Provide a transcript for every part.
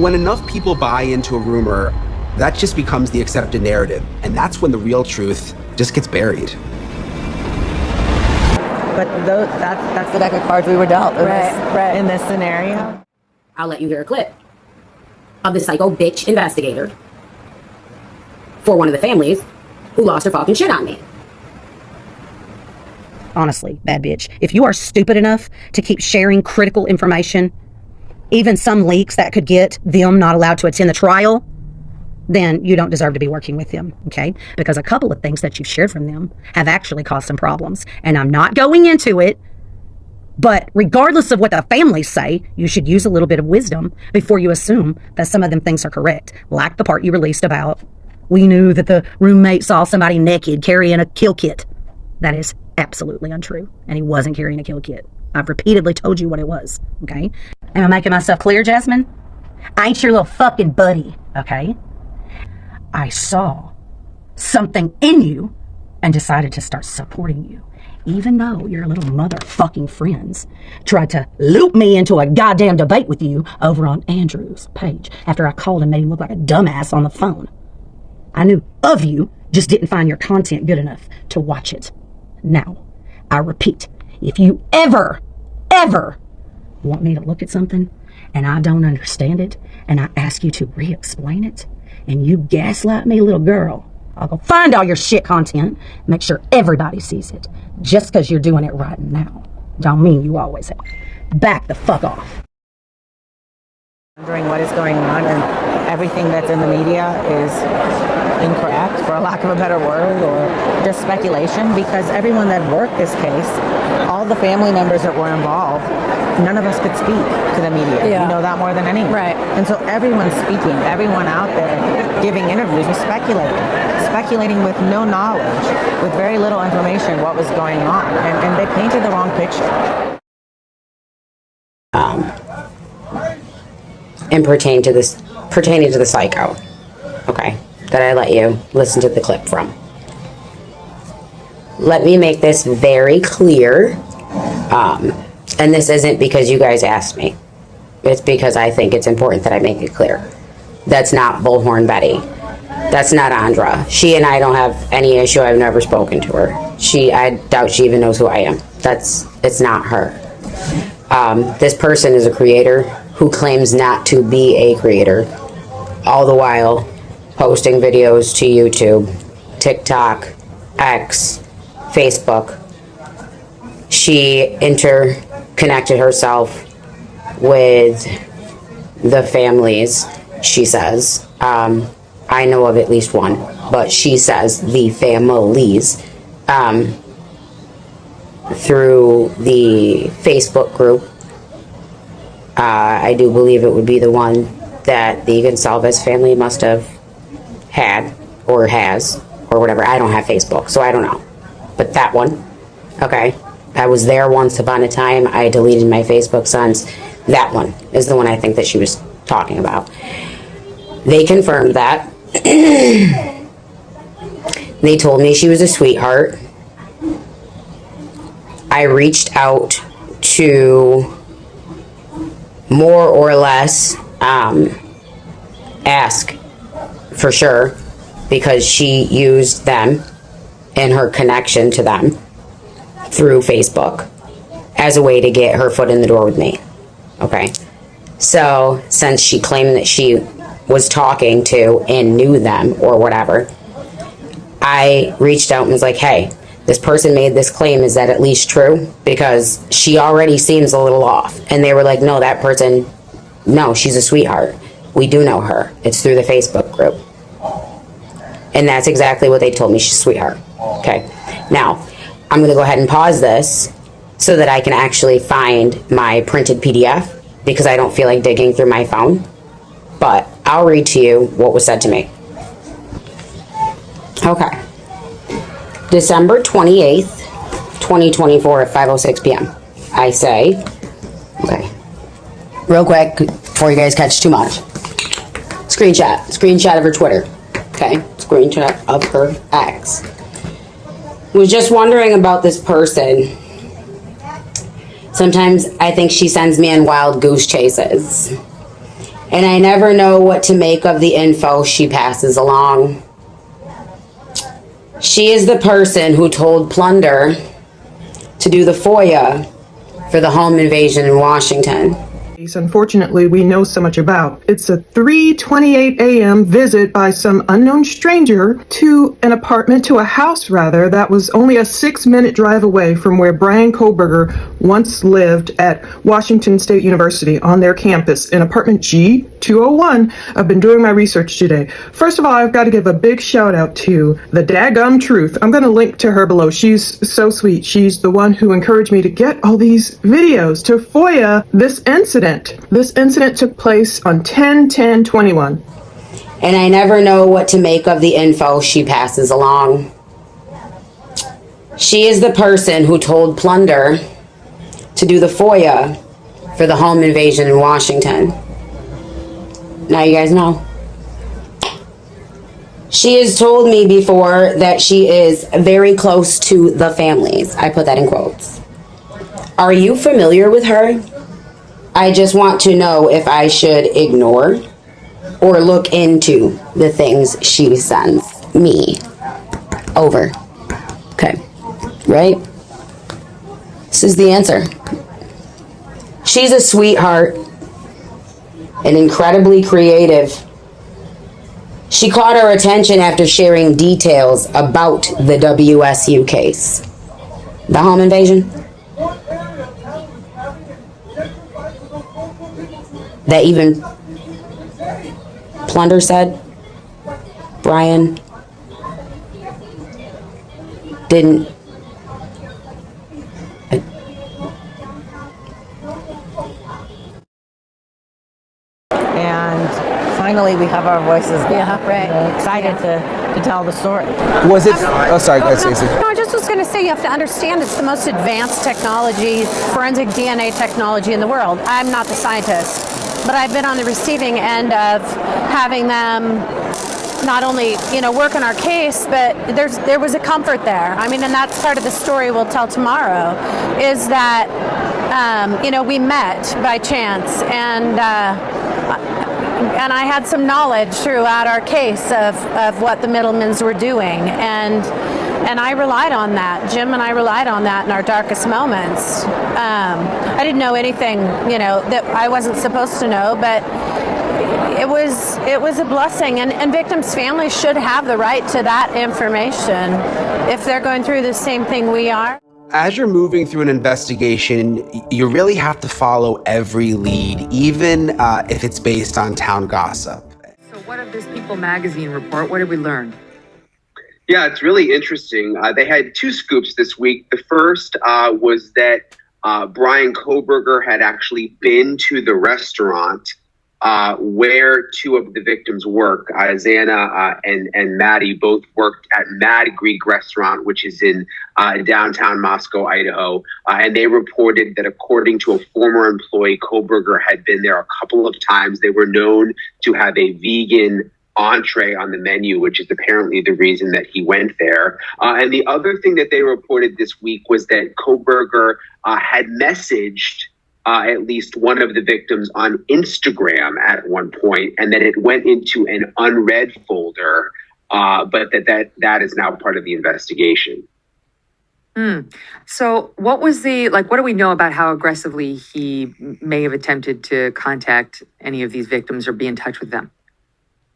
when enough people buy into a rumor, that just becomes the accepted narrative. And that's when the real truth just gets buried. But that's the deck of cards we were dealt in this scenario. I'll let you hear a clip of the psycho bitch investigator for one of the families who lost her fucking shit on me. Honestly, bad bitch, if you are stupid enough to keep sharing critical information, even some leaks that could get them not allowed to attend the trial, then you don't deserve to be working with them, okay? Because a couple of things that you've shared from them have actually caused some problems. And I'm not going into it, but regardless of what the families say, you should use a little bit of wisdom before you assume that some of them things are correct. Like the part you released about, we knew that the roommate saw somebody naked carrying a kill kit. That is absolutely untrue. And he wasn't carrying a kill kit. I've repeatedly told you what it was, okay? Am I making myself clear, Jasmine? I ain't your little fucking buddy, okay? I saw something in you and decided to start supporting you. Even though your little motherfucking friends tried to loop me into a goddamn debate with you over on Andrew's page after I called and made him look like a dumbass on the phone. I knew of you, just didn't find your content good enough to watch it. Now, I repeat, if you ever want me to look at something and I don't understand it and I ask you to re-explain it and you gaslight me, little girl, I'll go find all your shit content, make sure everybody sees it. Just because you're doing it right now don't mean you always have. Back the fuck off. Wondering what is going on, and everything that's in the media is incorrect, for a lack of a better word, or just speculation, because everyone that worked this case, all the family members that were involved, none of us could speak to the media. Yeah. You know that more than anyone. Right. And so everyone's speaking, everyone out there giving interviews was speculating with no knowledge, with very little information what was going on, and they painted the wrong picture. And pertaining to the psycho, okay, that I let you listen to the clip from. Let me make this very clear, and this isn't because you guys asked me. It's because I think it's important that I make it clear. That's not Bullhorn Betty. That's not Andra. She and I don't have any issue. I've never spoken to her. I doubt she even knows who I am. It's not her. This person is a creator who claims not to be a creator, all the while posting videos to YouTube, TikTok, X, Facebook. She interconnected herself with the families, she says. I know of at least one, but she says the families, through the Facebook group. I do believe it would be the one that the Gonsalves family must have had, or has, or whatever. I don't have Facebook, so I don't know. But that one, okay. I was there once upon a time. I deleted my Facebook since. That one is the one I think that she was talking about. They confirmed that. They told me she was a sweetheart. I reached out to more or less ask for sure, because she used them and her connection to them through Facebook as a way to get her foot in the door with me. Okay. So since she claimed that she was talking to and knew them or whatever, I reached out and was like, hey, this person made this claim. Is that at least true? Because she already seems a little off. And they were like, no, that person, no, she's a sweetheart. We do know her. It's through the Facebook group. And that's exactly what they told me. She's a sweetheart. Okay. Now, I'm going to go ahead and pause this so that I can actually find my printed PDF, because I don't feel like digging through my phone. But I'll read to you what was said to me. Okay. December 28th, 2024 at 5:06 p.m. I say, okay, real quick before you guys catch too much. Screenshot of her Twitter. Okay, screenshot of her ex. Was just wondering about this person. Sometimes I think she sends me on wild goose chases. And I never know what to make of the info she passes along. She is the person who told Plunder to do the FOIA for the home invasion in Washington. Unfortunately, we know so much about. It's a 3:28 a.m. visit by some unknown stranger to an apartment, to a house rather, that was only a 6-minute drive away from where Brian Koberger once lived at Washington State University on their campus in apartment G201. I've been doing my research today. First of all, I've got to give a big shout out to the daggum truth. I'm going to link to her below. She's so sweet. She's the one who encouraged me to get all these videos to FOIA this incident. This incident took place on 10/10/21. And I never know what to make of the info she passes along. She is the person who told Plunder to do the FOIA for the home invasion in Washington. Now you guys know. She has told me before that she is very close to the families. I put that in quotes. Are you familiar with her? I just want to know if I should ignore or look into the things she sends me over. Okay, right? This is the answer. She's a sweetheart and incredibly creative. She caught our attention after sharing details about the WSU case. The home invasion? That even Plunder said Brian didn't. And finally, we have our voices back. Yeah, right. We're excited to tell the story. Was it? Oh, sorry. Go ahead, Stacey. No, I just was going to say you have to understand it's the most advanced technology, forensic DNA technology in the world. I'm not the scientist, but I've been on the receiving end of having them not only, work on our case, but there was a comfort there. I mean, and that's part of the story we'll tell tomorrow, is that, we met by chance, and I had some knowledge throughout our case of what the Middlemans were doing, and I relied on that. Jim and I relied on that in our darkest moments. I didn't know anything, that I wasn't supposed to know, but it was a blessing, and victims' families should have the right to that information if they're going through the same thing we are. As you're moving through an investigation, you really have to follow every lead, even if it's based on town gossip. So what of this People magazine report? What did we learn? Yeah, it's really interesting. They had two scoops this week. The first was that Brian Koberger had actually been to the restaurant where two of the victims work. Xana and Maddie both worked at Mad Greek Restaurant, which is in downtown Moscow, Idaho. And they reported that according to a former employee, Koberger had been there a couple of times. They were known to have a vegan entree on the menu, which is apparently the reason that he went there. And the other thing that they reported this week was that Koberger had messaged at least one of the victims on Instagram at one point, and that it went into an unread folder, but that is now part of the investigation. So what was what do we know about how aggressively he may have attempted to contact any of these victims or be in touch with them?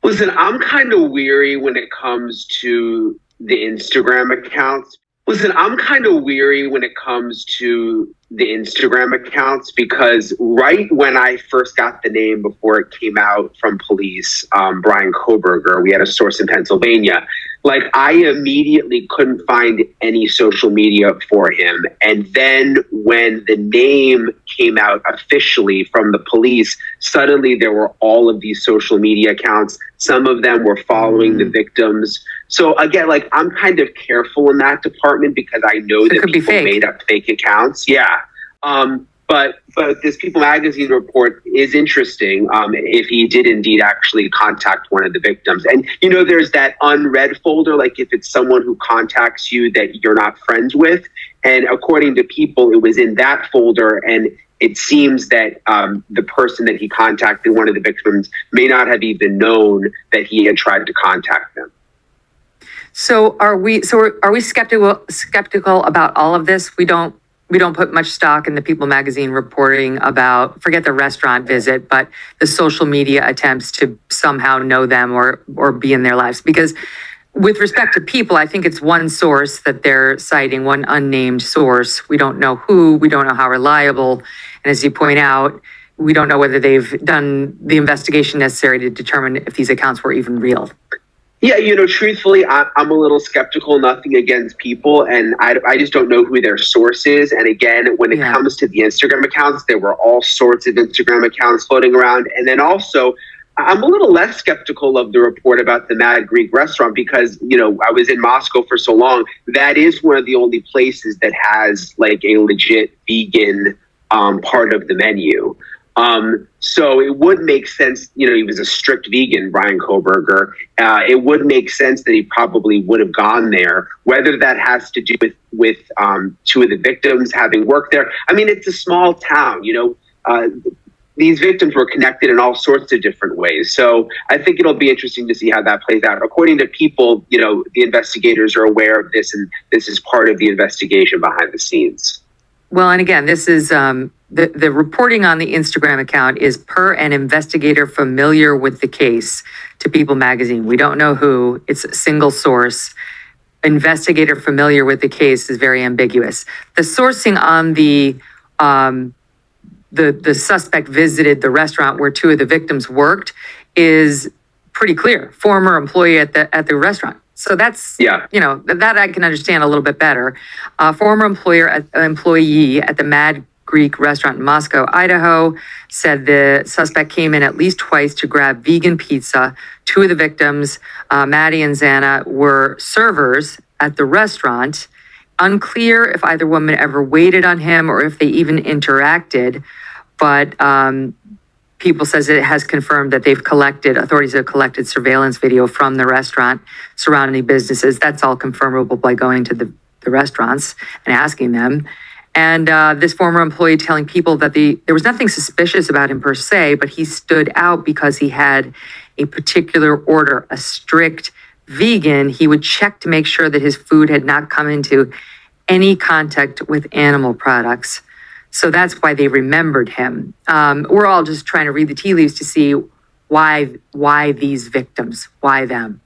Listen, I'm kind of weary when it comes to the Instagram accounts. Because right when I first got the name before it came out from police, Brian Koberger, we had a source in Pennsylvania, I immediately couldn't find any social media for him. And then when the name came out officially from the police, suddenly there were all of these social media accounts. Some of them were following the victims. So again, I'm kind of careful in that department because I know that people made up fake accounts. Yeah. But this People magazine report is interesting if he did indeed actually contact one of the victims. And, there's that unread folder, if it's someone who contacts you that you're not friends with. And according to People, it was in that folder. And it seems that the person that he contacted, one of the victims, may not have even known that he had tried to contact them. So are we skeptical about all of this? We don't put much stock in the People magazine reporting about, forget the restaurant visit, but the social media attempts to somehow know them or be in their lives. Because with respect to People, I think it's one source that they're citing, one unnamed source. We don't know who, we don't know how reliable. And as you point out, we don't know whether they've done the investigation necessary to determine if these accounts were even real. Yeah, truthfully, I'm a little skeptical, nothing against People, and I just don't know who their source is. And again, when it comes to the Instagram accounts, there were all sorts of Instagram accounts floating around. And then also, I'm a little less skeptical of the report about the Mad Greek restaurant because, I was in Moscow for so long. That is one of the only places that has like a legit vegan part of the menu. So it would make sense, he was a strict vegan, Bryan Kohberger. It would make sense that he probably would have gone there, whether that has to do with two of the victims having worked there. I mean, it's a small town, these victims were connected in all sorts of different ways. So I think it'll be interesting to see how that plays out. According to People, the investigators are aware of this, and this is part of the investigation behind the scenes. Well, and again, this is the reporting on the Instagram account is per an investigator familiar with the case to People magazine. We don't know who. It's a single source. Investigator familiar with the case is very ambiguous. The sourcing on the suspect visited the restaurant where two of the victims worked is pretty clear. Former employee at the restaurant. So that's, that I can understand a little bit better. Former employee at the Mad Greek restaurant in Moscow, Idaho, said the suspect came in at least twice to grab vegan pizza. Two of the victims, Maddie and Xana, were servers at the restaurant. Unclear if either woman ever waited on him or if they even interacted, but People says it has confirmed that authorities have collected surveillance video from the restaurant surrounding businesses. That's all confirmable by going to the restaurants and asking them. And this former employee telling People that there was nothing suspicious about him per se, but he stood out because he had a particular order, a strict vegan. He would check to make sure that his food had not come into any contact with animal products. So that's why they remembered him. We're all just trying to read the tea leaves to see why these victims, why them.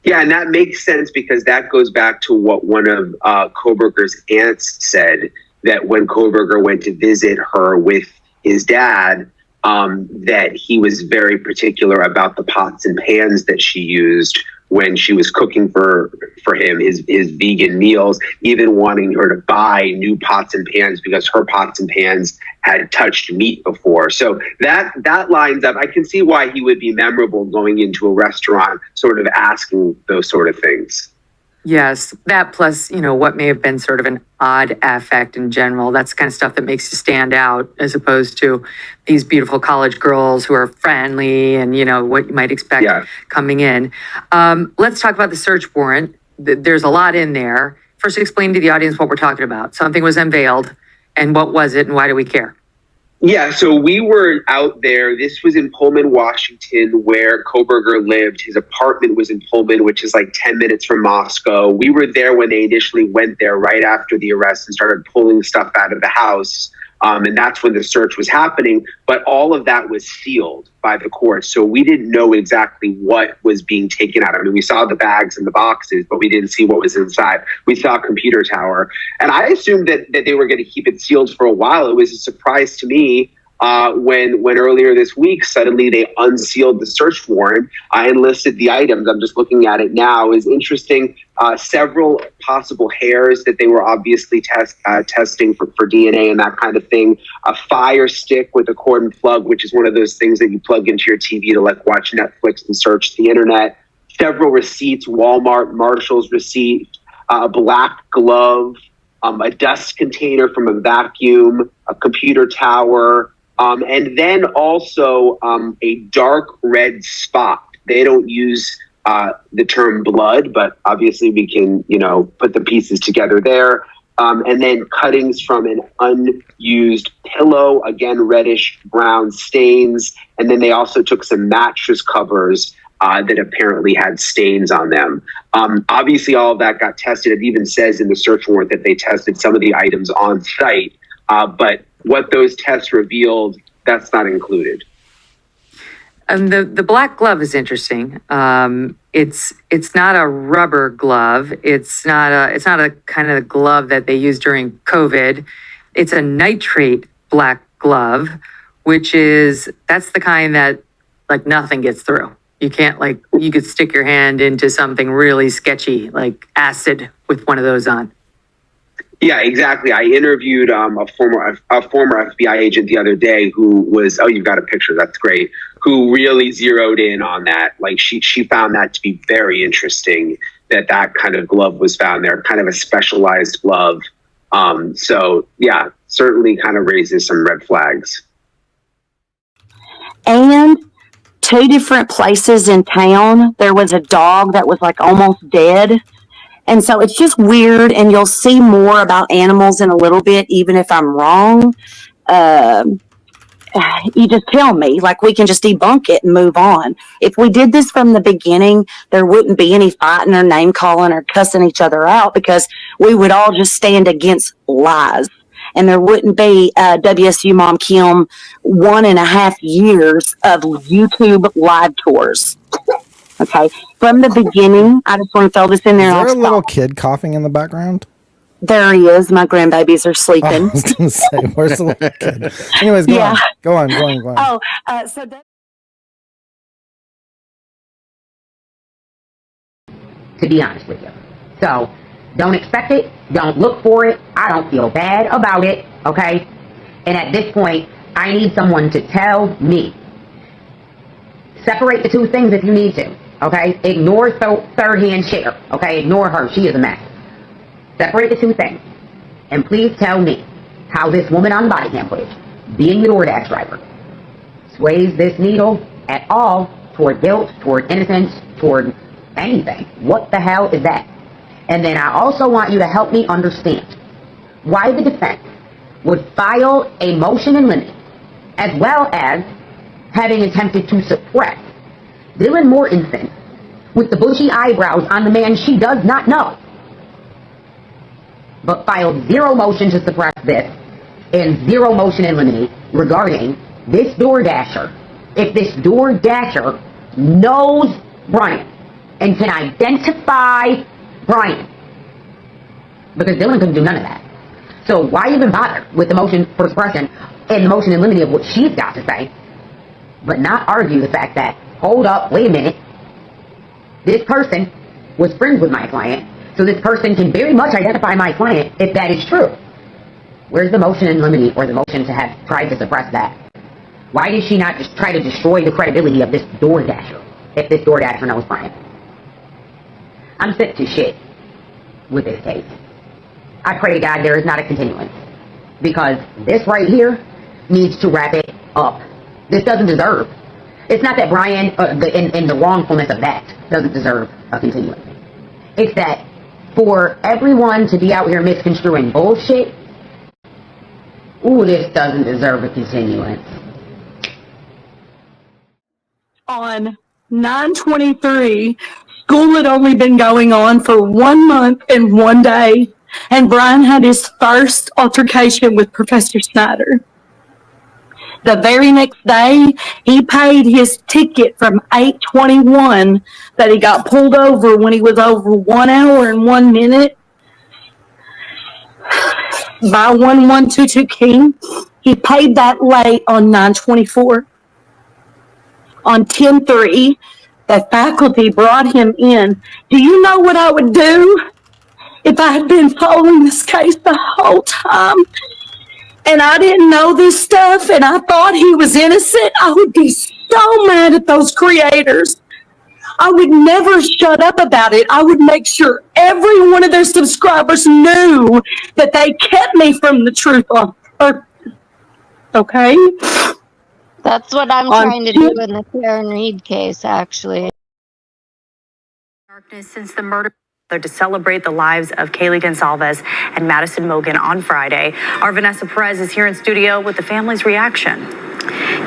Yeah, and that makes sense because that goes back to what one of Kohberger's aunts said, that when Kohberger went to visit her with his dad, that he was very particular about the pots and pans that she used when she was cooking for him his vegan meals, even wanting her to buy new pots and pans because her pots and pans had touched meat before. So that lines up. I can see why he would be memorable going into a restaurant, sort of asking those sort of things. Yes, that plus, what may have been sort of an odd affect in general. That's the kind of stuff that makes you stand out as opposed to these beautiful college girls who are friendly and, what you might expect coming in. Let's talk about the search warrant. There's a lot in there. First, explain to the audience what we're talking about. Something was unveiled, and what was it, and why do we care? Yeah, so we were out there. This was in Pullman, Washington, where Kohberger lived. His apartment was in Pullman, which is like 10 minutes from Moscow. We were there when they initially went there right after the arrest and started pulling stuff out of the house. And that's when the search was happening. But all of that was sealed by the court. So we didn't know exactly what was being taken out. I mean, we saw the bags and the boxes, but we didn't see what was inside. We saw a computer tower. And I assumed that they were going to keep it sealed for a while. It was a surprise to me when earlier this week, suddenly they unsealed the search warrant. I enlisted the items. I'm just looking at it now. Is interesting. Several possible hairs that they were obviously testing for DNA and that kind of thing. A Fire Stick with a cord and plug, which is one of those things that you plug into your TV to like watch Netflix and search the internet. Several receipts, Walmart, Marshall's receipt, a black glove, a dust container from a vacuum, a computer tower, and then also a dark red spot. They don't use the term blood, but obviously we can, put the pieces together there. and then cuttings from an unused pillow, again, reddish brown stains. And then they also took some mattress covers that apparently had stains on them. Obviously, all of that got tested. It even says in the search warrant that they tested some of the items on site. But what those tests revealed, that's not included. The black glove is interesting. It's not a rubber glove. It's not a kind of glove that they use during COVID. It's a nitrate black glove, that's the kind that like nothing gets through. You can't you could stick your hand into something really sketchy like acid with one of those on. Yeah, exactly. I interviewed a former FBI agent the other day who was, oh, you've got a picture. That's great. Who really zeroed in on that. Like she found that to be very interesting that kind of glove was found there, kind of a specialized glove. So yeah, certainly kind of raises some red flags. And 2 different places in town, there was a dog that was like almost dead. And so it's just weird, and you'll see more about animals in a little bit, even if I'm wrong. You just tell me, like we can just debunk it and move on. If we did this from the beginning, there wouldn't be any fighting or name calling or cussing each other out because we would all just stand against lies. And there wouldn't be WSU Mom Kim 1.5 years of YouTube live tours. Okay, from the beginning, I just want to throw this in there. Is there a little kid coughing in the background? There he is. My grandbabies are sleeping. I was going to say, where's the little kid? Anyways, go on. Oh, so that. To be honest with you. So, don't expect it. Don't look for it. I don't feel bad about it. Okay? And at this point, I need someone to tell me. Separate the two things if you need to. Okay? Ignore third-hand share. Okay? Ignore her. She is a mess. Separate the two things. And please tell me how this woman on body cam footage, being the DoorDash driver, sways this needle at all toward guilt, toward innocence, toward anything. What the hell is that? And then I also want you to help me understand why the defense would file a motion in limine, as well as having attempted to suppress Dylan Mortensen with the bushy eyebrows on the man she does not know, but filed 0 motion to suppress this and 0 motion in limine regarding this DoorDasher. If this DoorDasher knows Brian and can identify Brian, because Dylan couldn't do none of that. So why even bother with the motion for suppression and the motion in limine of what she's got to say, but not argue the fact that, hold up, wait a minute, this person was friends with my client, so this person can very much identify my client if that is true. Where's the motion in limine or the motion to have tried to suppress that? Why did she not just try to destroy the credibility of this DoorDasher if this DoorDasher knows Brian? I'm sick to shit with this case. I pray to God there is not a continuance, because this right here needs to wrap it up. This doesn't deserve. It's not that Brian, in the wrongfulness of that, doesn't deserve a continuance. It's that for everyone to be out here misconstruing bullshit, ooh, this doesn't deserve a continuance. On 9/23, school had only been going on for 1 month and 1 day, and Brian had his first altercation with Professor Snyder. The very next day, he paid his ticket from 8/21 that he got pulled over when he was over 1 hour and 1 minute by 1122 King. He paid that late on 9/24. On 10/3, the faculty brought him in. Do you know what I would do if I had been following this case the whole time and I didn't know this stuff and I thought he was innocent? I would be so mad at those creators. I would never shut up about it. I would make sure every one of their subscribers knew that they kept me from the truth on purpose. Okay? That's what I'm trying to do in the Karen Reed case, actually. Darkness since the murder. to celebrate the lives of Kaylee Gonzalez and Madison Mogan on Friday. Our Vanessa Perez is here in studio with the family's reaction.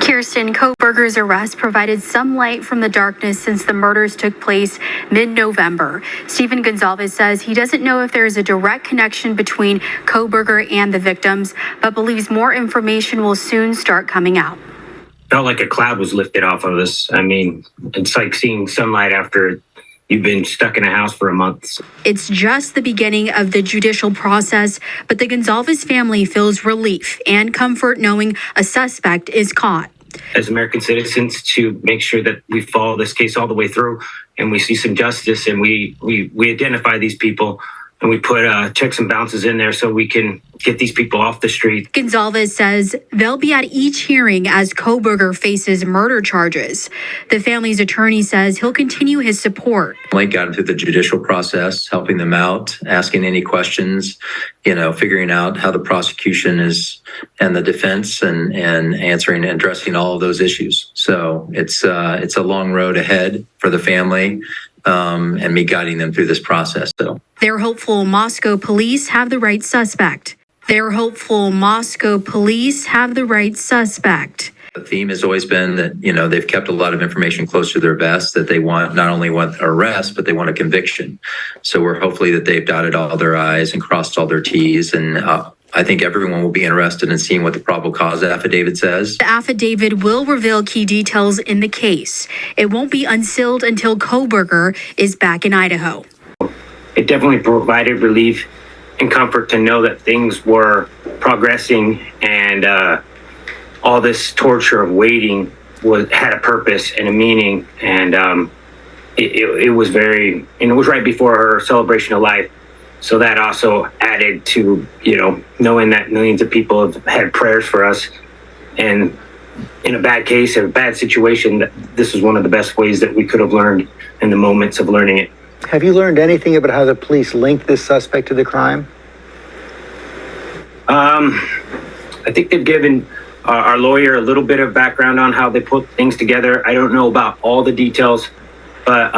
Kirsten, Kohberger's arrest provided some light from the darkness since the murders took place mid-November. Stephen Gonzalez says he doesn't know if there is a direct connection between Kohberger and the victims, but believes more information will soon start coming out. Felt like a cloud was lifted off of us. I mean, it's like seeing sunlight after you've been stuck in a house for a month. It's just the beginning of the judicial process, but the Gonzalez family feels relief and comfort knowing a suspect is caught. As American citizens, to make sure that we follow this case all the way through and we see some justice and we identify these people and we put checks and balances in there so we can get these people off the street. Gonzalez says they'll be at each hearing as Kohberger faces murder charges. The family's attorney says he'll continue his support. Blake got into the judicial process, helping them out, asking any questions, figuring out how the prosecution is and the defense and answering and addressing all of those issues. So it's a long road ahead for the family. And me guiding them through this process. So they're hopeful Moscow police have the right suspect. The theme has always been that, they've kept a lot of information close to their vest, that they want not only want an arrest, but they want a conviction. So we're hopefully that they've dotted all their I's and crossed all their T's. And I think everyone will be interested in seeing what the probable cause affidavit says. The affidavit will reveal key details in the case. It won't be unsealed until Kohberger is back in Idaho. It definitely provided relief and comfort to know that things were progressing and all this torture of waiting had a purpose and a meaning. And it was it was right before her celebration of life. So that also added to, knowing that millions of people have had prayers for us. And in a bad case, in a bad situation, this is one of the best ways that we could have learned in the moments of learning it. Have you learned anything about how the police link this suspect to the crime? I think they've given our lawyer a little bit of background on how they put things together. I don't know about all the details, but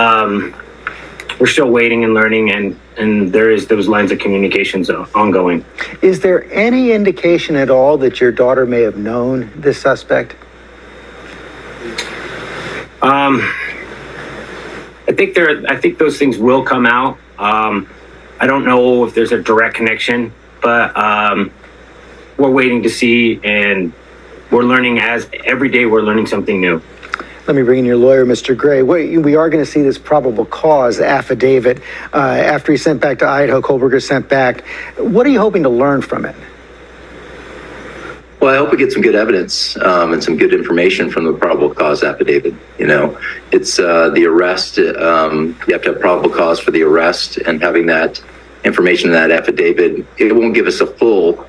we're still waiting and learning, and there is those lines of communications ongoing. Is there any indication at all that your daughter may have known this suspect? I think those things will come out. I don't know if there's a direct connection, but we're waiting to see, and we're learning every day we're learning something new. Let me bring in your lawyer, Mr. Gray. We are going to see this probable cause affidavit after he's sent back to Idaho. Kohberger sent back. What are you hoping to learn from it? Well, I hope we get some good evidence and some good information from the probable cause affidavit. It's the arrest. You have to have probable cause for the arrest, and having that information in that affidavit, it won't give us a full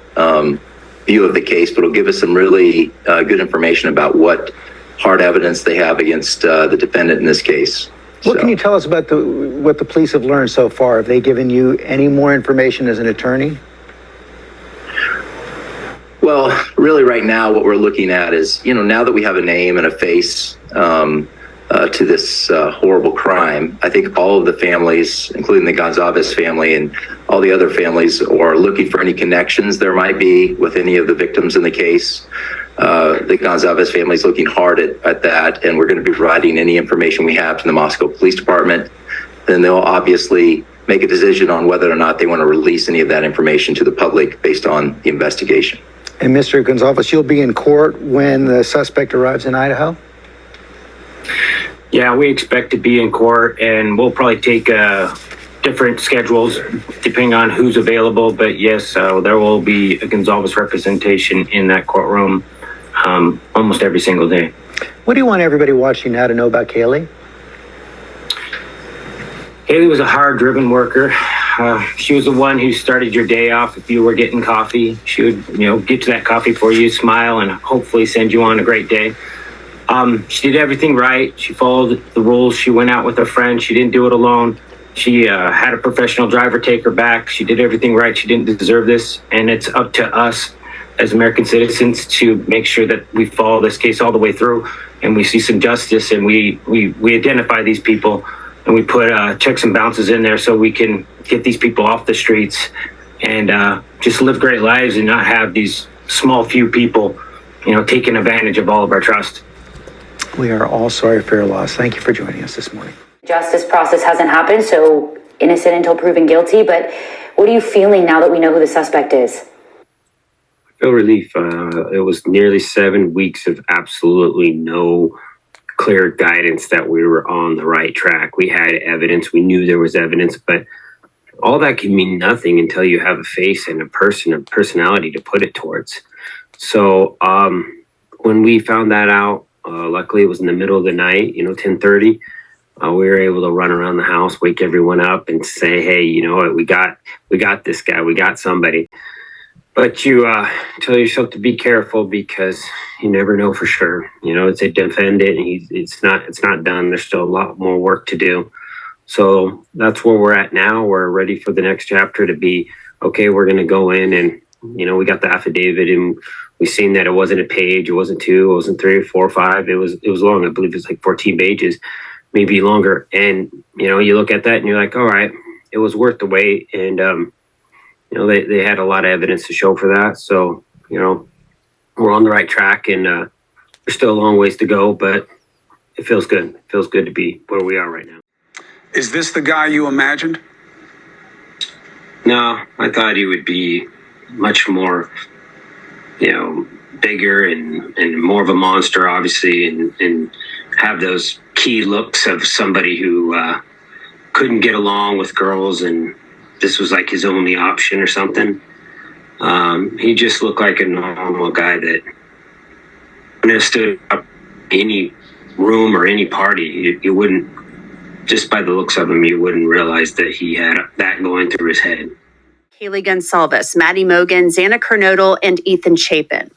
view of the case, but it'll give us some really good information about what hard evidence they have against the defendant in this case. What can you tell us about what the police have learned so far? Have they given you any more information as an attorney? Well, really right now what we're looking at is, now that we have a name and a face to this horrible crime, I think all of the families, including the Gonzalez family and all the other families, are looking for any connections there might be with any of the victims in the case. The Gonzalez family is looking hard at that, and we're going to be providing any information we have to the Moscow Police Department. Then they'll obviously make a decision on whether or not they want to release any of that information to the public based on the investigation. And Mr. Gonzalez, you'll be in court when the suspect arrives in Idaho? Yeah, we expect to be in court, and we'll probably take different schedules depending on who's available. But yes, there will be a Gonzalez representation in that courtroom almost every single day. What do you want everybody watching now to know about Kaylee? Kaylee was a hard-driven worker. She was the one who started your day off if you were getting coffee. She would, get to that coffee for you, smile, and hopefully send you on a great day. She did everything right. She followed the rules. She went out with her friend. She didn't do it alone. She had a professional driver take her back. She did everything right. She didn't deserve this. And it's up to us as American citizens to make sure that we follow this case all the way through and we see some justice and we identify these people and we put checks and bounces in there so we can get these people off the streets and just live great lives and not have these small few people, taking advantage of all of our trust. We are all sorry for your loss. Thank you for joining us this morning. Justice process hasn't happened, so innocent until proven guilty, but what are you feeling now that we know who the suspect is? I feel relief. It was nearly 7 weeks of absolutely no clear guidance that we were on the right track. We had evidence. We knew there was evidence, but all that can mean nothing until you have a face and a personality to put it towards. So when we found that out, luckily it was in the middle of the night, 10:30. We were able to run around the house, wake everyone up and say, hey, you know what, we got this guy, we got somebody. But you tell yourself to be careful because you never know for sure. It's a defendant, and it's not done. There's still a lot more work to do. So that's where we're at now. We're ready for the next chapter to be, okay, we're going to go in and, we got the affidavit and we seen that it wasn't a page, it wasn't 2, it wasn't 3 or 4 or 5. It was long. I believe it's like 14 pages, maybe longer. And, you look at that and you're like, all right, it was worth the wait. And, they had a lot of evidence to show for that. So, we're on the right track and there's still a long ways to go, but it feels good. It feels good to be where we are right now. Is this the guy you imagined? No, I thought he would be much more, bigger and more of a monster, obviously, and have those key looks of somebody who couldn't get along with girls and this was like his only option or something. He just looked like a normal guy that when it stood up any room or any party, you wouldn't, just by the looks of him, you wouldn't realize that he had that going through his head. Kaylee Gonsalves, Maddie Mogen, Xana Kernodle, and Ethan Chapin.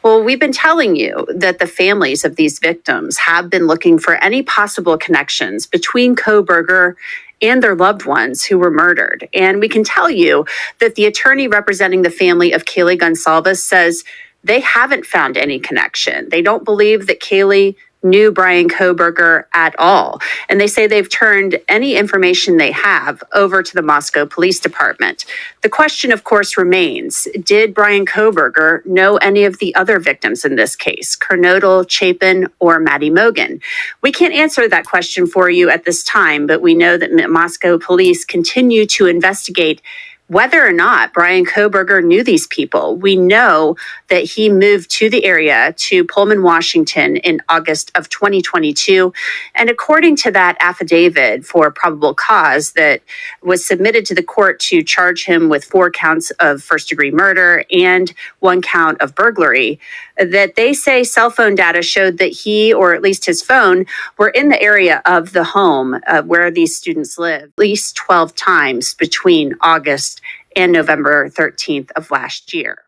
Well, we've been telling you that the families of these victims have been looking for any possible connections between Kohberger and their loved ones who were murdered. And we can tell you that the attorney representing the family of Kaylee Gonsalves says they haven't found any connection. They don't believe that Kaylee knew Brian Kohberger at all. And they say they've turned any information they have over to the Moscow Police Department. The question, of course, remains, did Brian Kohberger know any of the other victims in this case, Kernodle, Chapin, or Maddie Mogen? We can't answer that question for you at this time, but we know that Moscow police continue to investigate whether or not Brian Kohberger knew these people. We know that he moved to the area, to Pullman, Washington in August of 2022. And according to that affidavit for probable cause that was submitted to the court to charge him with 4 counts of first-degree murder and 1 count of burglary, that they say cell phone data showed that he, or at least his phone, were in the area of the home where these students live at least 12 times between August and November 13th of last year.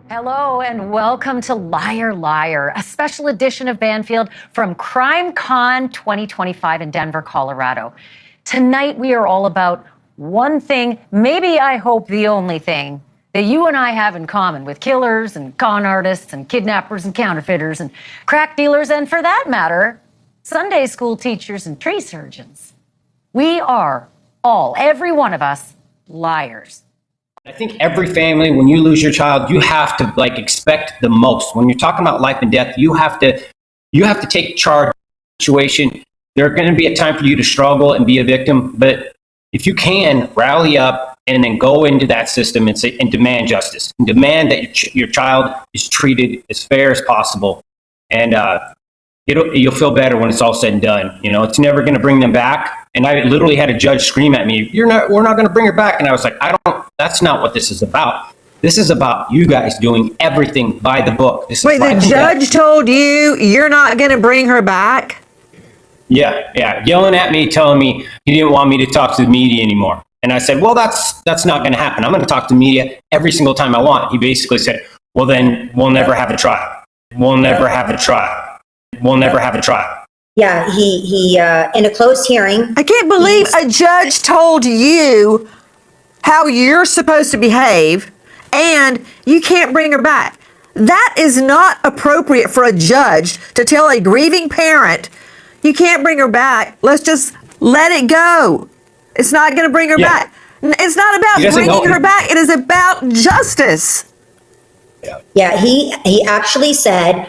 Hello and welcome to Liar Liar, a special edition of Banfield from CrimeCon 2025 in Denver, Colorado. Tonight we are all about one thing, maybe I hope the only thing, that you and I have in common with killers and con artists and kidnappers and counterfeiters and crack dealers and, for that matter, Sunday school teachers and tree surgeons. We are all, every one of us, liars. I think every family, when you lose your child, you have to expect the most. When you're talking about life and death, you have to take charge of the situation. There's going to be a time for you to struggle and be a victim, but if you can rally up and then go into that system and say and demand justice, and demand that your child is treated as fair as possible, and you'll feel better when it's all said and done. It's never going to bring them back. And I literally had a judge scream at me, we're not going to bring her back. And I was like, that's not what this is about. This is about you guys doing everything by the book. Wait, the judge told you you're not going to bring her back? Yeah. Yelling at me, telling me he didn't want me to talk to the media anymore. And I said, well, that's not going to happen. I'm going to talk to the media every single time I want. He basically said, well, then we'll never have a trial. We'll never have a trial. We'll never have a trial. Yeah, he in a closed hearing. I can't believe a judge told you how you're supposed to behave and you can't bring her back. That is not appropriate for a judge to tell a grieving parent, you can't bring her back. Let's just Let it go. It's not going to bring her back. It's not about bringing her back. It is about justice. Yeah, he actually said,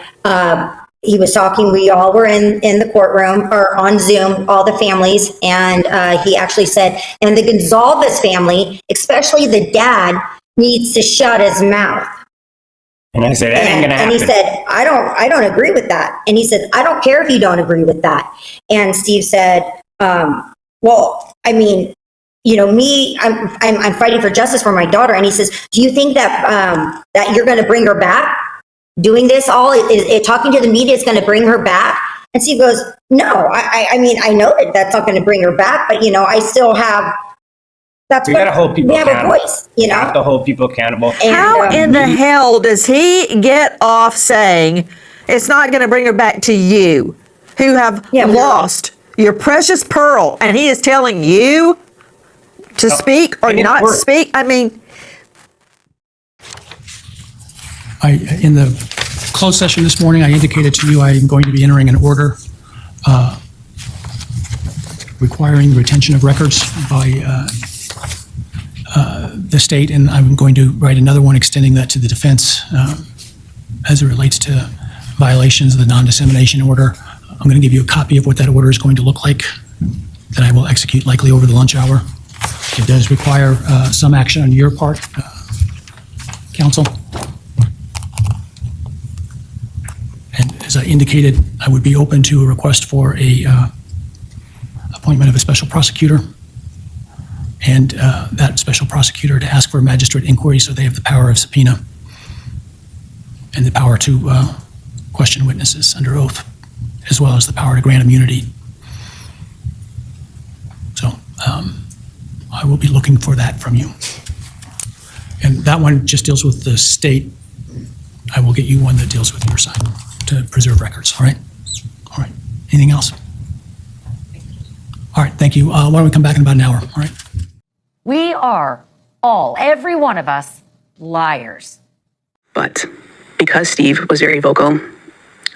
he was talking, we all were in the courtroom or on Zoom, all the families, and he actually said, and the Gonzalez family, especially the dad, needs to shut his mouth. And I said, that ain't gonna happen. And he said, I don't agree with that. And he said, I don't care if you don't agree with that. And Steve said, well, I mean, you know, me, I'm fighting for justice for my daughter. And he says, do you think that that you're going to bring her back? Doing this all, talking to the media is going to bring her back? And Steve goes, no, I mean, I know that that's not going to bring her back, but, you know, I still have, that's we what, gotta hold people we have accountable. a voice, you know? We have to hold people accountable. How in the hell does he get off saying it's not going to bring her back to you, who have lost your precious pearl, and he is telling you to speak or not speak? I mean, in the closed session this morning, I indicated to you I am going to be entering an order requiring retention of records by the state, and I'm going to write another one extending that to the defense as it relates to violations of the non-dissemination order. I'm going to give you a copy of what that order is going to look like that I will execute likely over the lunch hour. It does require some action on your part, counsel. And as I indicated, I would be open to a request for a appointment of a special prosecutor, and that special prosecutor to ask for a magistrate inquiry so they have the power of subpoena and the power to question witnesses under oath, as well as the power to grant immunity. So I will be looking for that from you. And that one just deals with the state. I will get you one that deals with your side to preserve records, all right? All right, anything else? All right, thank you. Why don't we come back in about an hour, all right? We are all, every one of us, liars. But because Steve was very vocal,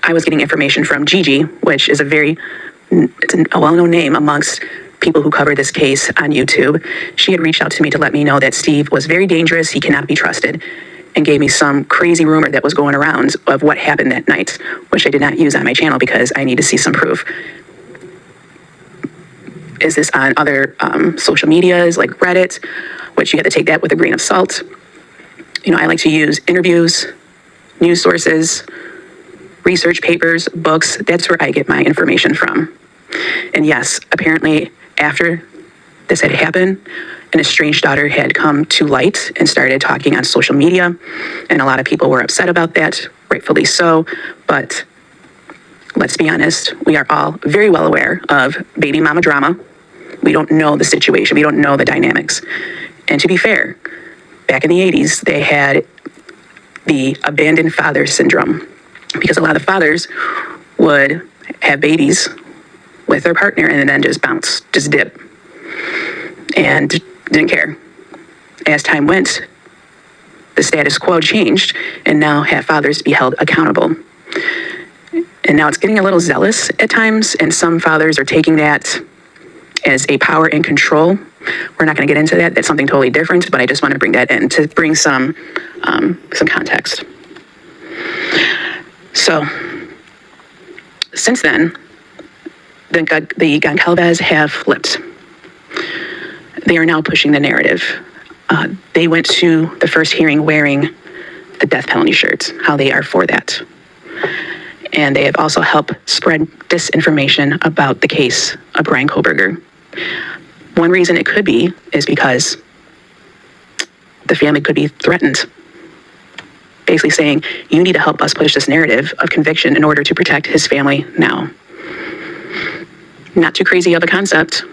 I was getting information from Gigi, which is it's a well-known name amongst people who cover this case on YouTube. She had reached out to me to let me know that Steve was very dangerous, he cannot be trusted, and gave me some crazy rumor that was going around of what happened that night, which I did not use on my channel because I need to see some proof. Is this on other social medias like Reddit, which you have to take that with a grain of salt. You know, I like to use interviews, news sources, research papers, books. That's where I get my information from. And yes, apparently after this had happened, an estranged daughter had come to light and started talking on social media. And a lot of people were upset about that, rightfully so. But let's be honest, we are all very well aware of baby mama drama. We don't know the situation. We don't know the dynamics. And to be fair, back in the 80s, they had the abandoned father syndrome because a lot of fathers would have babies with their partner and then just bounce, just dip, and didn't care. As time went, the status quo changed and now have fathers be held accountable. And now it's getting a little zealous at times, and some fathers are taking that as a power and control. We're not going to get into that. That's something totally different, but I just want to bring that in to bring some context. So, since then, the Goncalves have flipped. They are now pushing the narrative. They went to the first hearing wearing the death penalty shirt, how they are for that. And they have also helped spread disinformation about the case of Bryan Kohberger. One reason it could be is because the family could be threatened. Basically saying, you need to help us push this narrative of conviction in order to protect his family now. Not too crazy of a concept.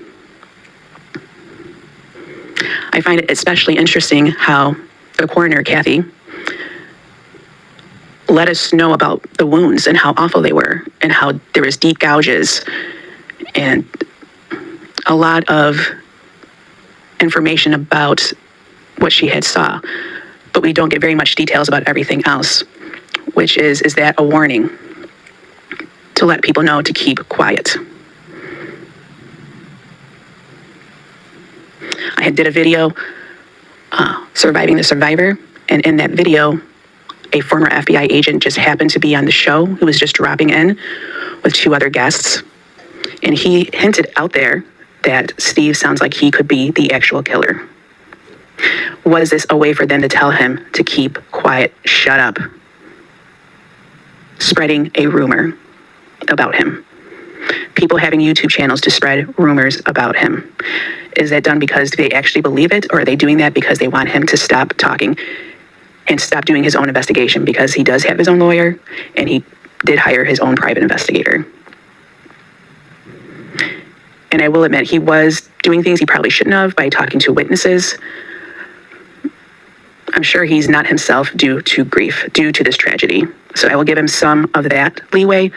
I find it especially interesting how the coroner, Kathy, let us know about the wounds and how awful they were and how there was deep gouges and a lot of information about what she had saw, but we don't get very much details about everything else, which is that a warning to let people know to keep quiet? I did a video, Surviving the Survivor, and in that video, a former FBI agent just happened to be on the show who was just dropping in with 2 other guests. And he hinted out there that Steve sounds like he could be the actual killer. Was this a way for them to tell him to keep quiet, shut up, spreading a rumor about him? People having YouTube channels to spread rumors about him. Is that done because they actually believe it, or are they doing that because they want him to stop talking and stop doing his own investigation, because he does have his own lawyer and he did hire his own private investigator? And I will admit, he was doing things he probably shouldn't have by talking to witnesses. I'm sure he's not himself due to grief, due to this tragedy. So I will give him some of that leeway.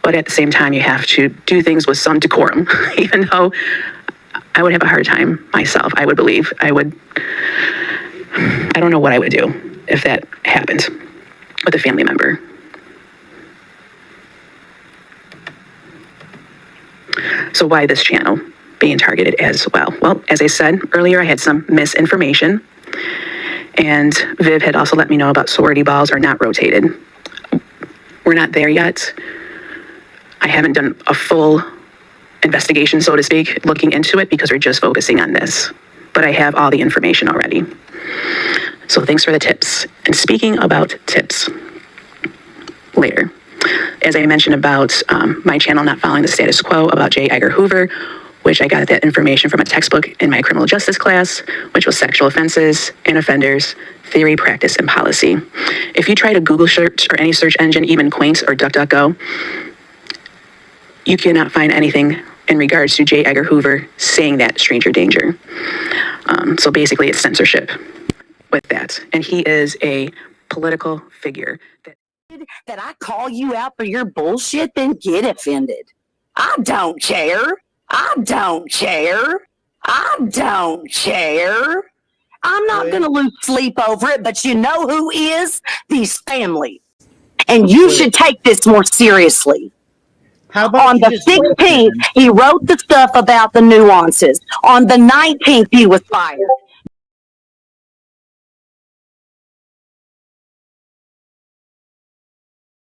But at the same time, you have to do things with some decorum, even though I would have a hard time myself, I would believe. I don't know what I would do if that happened with a family member. So why this channel being targeted as well? Well, as I said earlier, I had some misinformation. And Viv had also let me know about sorority balls are not rotated. We're not there yet. I haven't done a full investigation, so to speak, looking into it, because we're just focusing on this. But I have all the information already. So thanks for the tips. And speaking about tips, later, as I mentioned about my channel not following the status quo about J. Edgar Hoover, which I got that information from a textbook in my criminal justice class, which was Sexual Offenses and Offenders, Theory, Practice, and Policy. If you try to Google search or any search engine, even Quaint or DuckDuckGo, you cannot find anything in regards to J. Edgar Hoover saying that stranger danger. So basically it's censorship with that. And he is a political figure. That I call you out for your bullshit, then get offended. I don't care. I don't care. I don't care. I'm not going to lose sleep over it, but you know who is? These families. And you should take this more seriously. How about on the 16th, he wrote the stuff about the nuances. On the 19th, he was fired.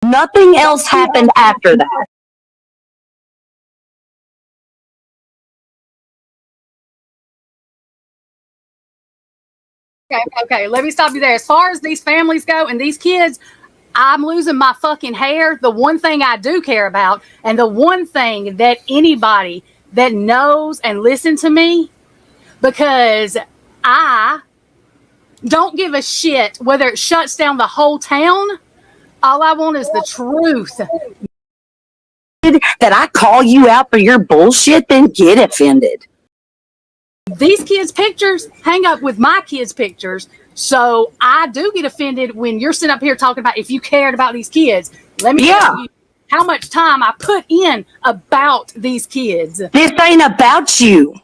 Nothing else happened after that. Okay, let me stop you there. As far as these families go and these kids, I'm losing my fucking hair. The one thing I do care about, and the one thing that anybody that knows and listen to me, because I don't give a shit whether it shuts down the whole town. All I want is the truth. That I call you out for your bullshit, then get offended. These kids' pictures hang up with my kids' pictures. So I do get offended when you're sitting up here talking about if you cared about these kids. Let me tell you how much time I put in about these kids. This ain't about you.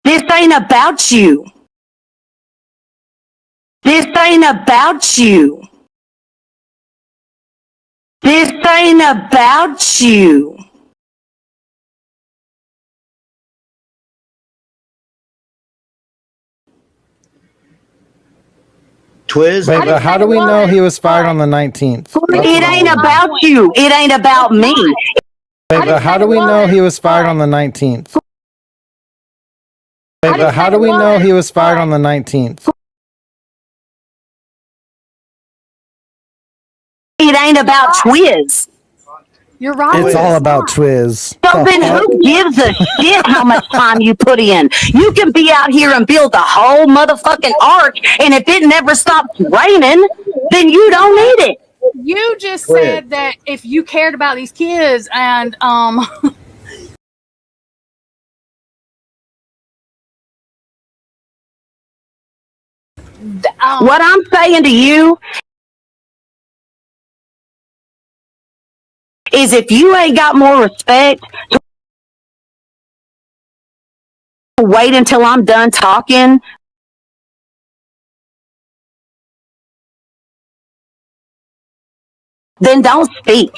This ain't about you. This ain't about you. This ain't about you. Twiz. Wait, but how do we know he was fired on the 19th? It ain't about you. It ain't about me. Wait, but how do we know he was fired on the 19th? Wait, but how do we know he was fired on the 19th? It ain't about Twiz. You're right. It's all about Twiz. So then who gives a shit how much time you put in? You can be out here and build the whole motherfucking ark, and if it never stops raining, then you don't need it. You just said that if you cared about these kids and what I'm saying to you is if you ain't got more respect, wait until I'm done talking. Then don't speak.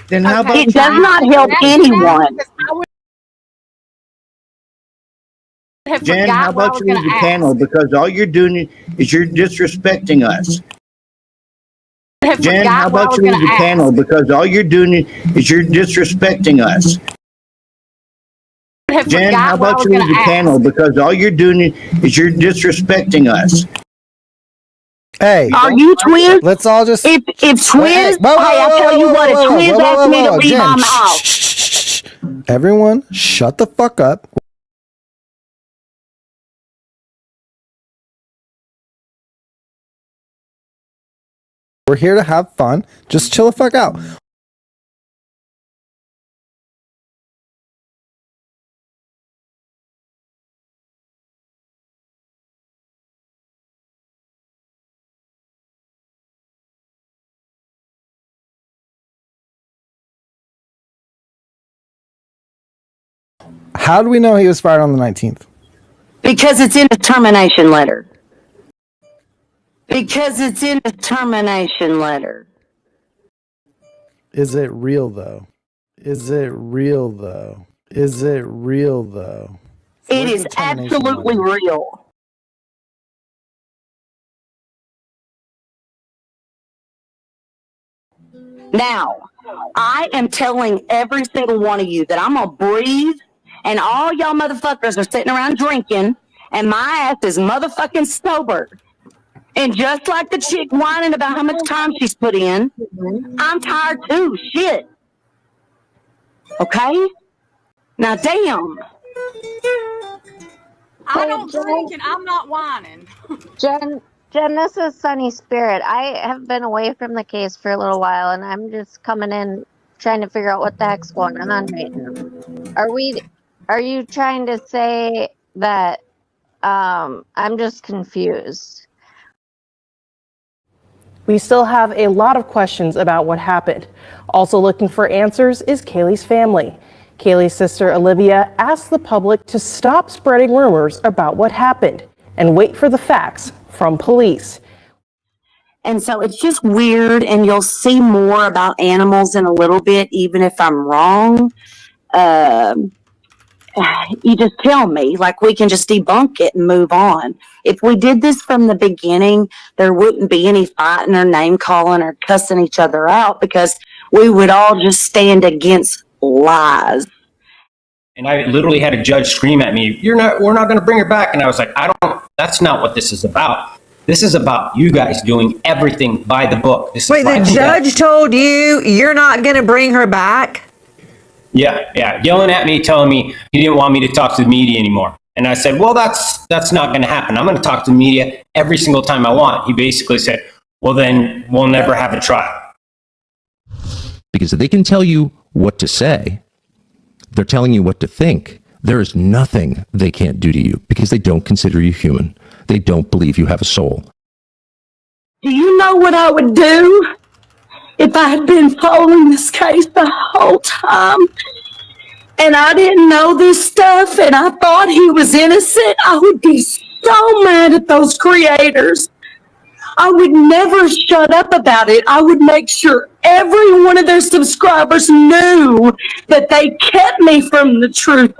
Then how about it does not help anyone. Jen, how about you leave the panel because all you're doing is you're disrespecting us. Jen, how about you leave the panel because all you're doing is you're disrespecting us. Jen, how about you leave the panel because all you're doing is you're disrespecting us. Hey, Are you Twiz? let's all just. If Twiz, I tell you what, if Twiz asked me to leave, Jen, I'm shh, out. shh, shh, shh. Everyone, shut the fuck up. We're here to have fun. Just chill the fuck out. How do we know he was fired on the 19th? Because it's in the termination letter. Because it's in the termination letter. Is it real though? Is it real though? Is it real though? It is absolutely real. Now, I am telling every single one of you that I'm gonna breathe, and all y'all motherfuckers are sitting around drinking, and my ass is motherfucking sober. And just like the chick whining about how much time she's put in, I'm tired too. Shit. Okay? Now, damn. I don't drink and I'm not whining. Jen, this is Sunny Spirit. I have been away from the case for a little while, and I'm just coming in trying to figure out what the heck's going on right now. Are you trying to say that I'm just confused? We still have a lot of questions about what happened. Also looking for answers is Kaylee's family. Kaylee's sister Olivia asked the public to stop spreading rumors about what happened and wait for the facts from police. And so it's just weird, and you'll see more about animals in a little bit, even if I'm wrong. You just tell me, like, we can just debunk it and move on. If we did this from the beginning, there wouldn't be any fighting or name calling or cussing each other out because we would all just stand against lies. And I literally had a judge scream at me, we're not going to bring her back. And I was like, that's not what this is about. This is about you guys doing everything by the book. Wait, the judge told you you're not going to bring her back? Yeah, yelling at me, telling me he didn't want me to talk to the media anymore. And I said, well, that's not going to happen. I'm going to talk to the media every single time I want. He basically said, well, then we'll never have a trial. Because they can tell you what to say. They're telling you what to think. There is nothing they can't do to you because they don't consider you human. They don't believe you have a soul. Do you know what I would do if I had been following this case the whole time and I didn't know this stuff and I thought he was innocent? I would be so mad at those creators. I would never shut up about it. I would make sure every one of their subscribers knew that they kept me from the truth.